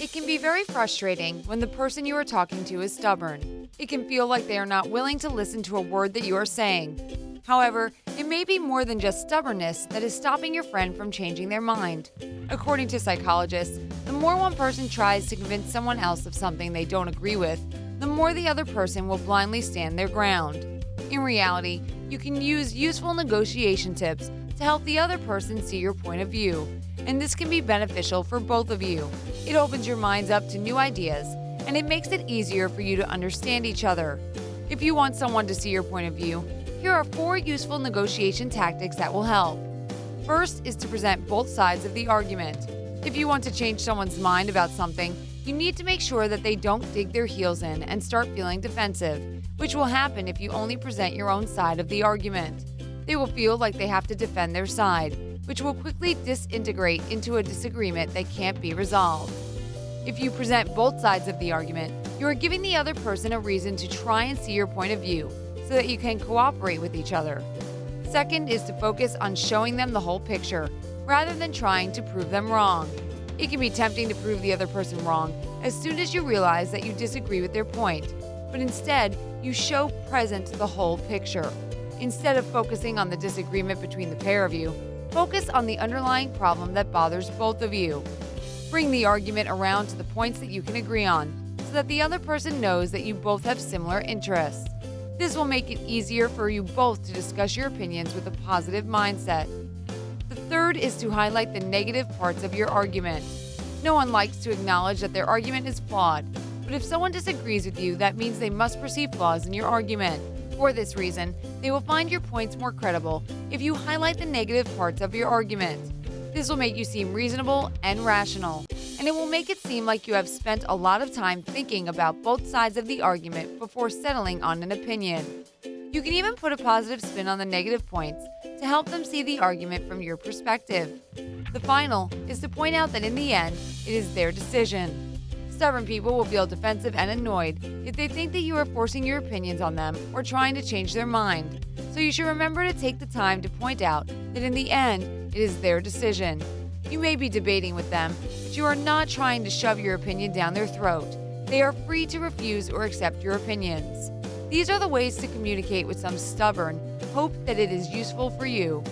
It can be very frustrating when the person you are talking to is stubborn. It can feel like they are not willing to listen to a word that you are saying. However, it may be more than just stubbornness that is stopping your friend from changing their mind. According to psychologists, the more one person tries to convince someone else of something they don't agree with, the more the other person will blindly stand their ground. In reality, you can use useful negotiation tips to help the other person see your point of view, and this can be beneficial for both of you. It opens your minds up to new ideas, and it makes it easier for you to understand each other. If you want someone to see your point of view, here are 4 useful negotiation tactics that will help. First is to present both sides of the argument. If you want to change someone's mind about something, you need to make sure that they don't dig their heels in and start feeling defensive, which will happen if you only present your own side of the argument. They will feel like they have to defend their side, which will quickly disintegrate into a disagreement that can't be resolved. If you present both sides of the argument, you are giving the other person a reason to try and see your point of view so that you can cooperate with each other. Second is to focus on showing them the whole picture, rather than trying to prove them wrong. It can be tempting to prove the other person wrong as soon as you realize that you disagree with their point, but instead, you show present the whole picture. Instead of focusing on the disagreement between the pair of you, focus on the underlying problem that bothers both of you. Bring the argument around to the points that you can agree on, so that the other person knows that you both have similar interests. This will make it easier for you both to discuss your opinions with a positive mindset. The third is to highlight the negative parts of your argument. No one likes to acknowledge that their argument is flawed, but if someone disagrees with you, that means they must perceive flaws in your argument. For this reason, they will find your points more credible if you highlight the negative parts of your argument. This will make you seem reasonable and rational, and it will make it seem like you have spent a lot of time thinking about both sides of the argument before settling on an opinion. You can even put a positive spin on the negative points to help them see the argument from your perspective. The final is to point out that in the end, it is their decision. Stubborn people will feel defensive and annoyed if they think that you are forcing your opinions on them or trying to change their mind. So you should remember to take the time to point out that in the end, it is their decision. You may be debating with them, but you are not trying to shove your opinion down their throat. They are free to refuse or accept your opinions. These are the ways to communicate with some stubborn. Hope that it is useful for you.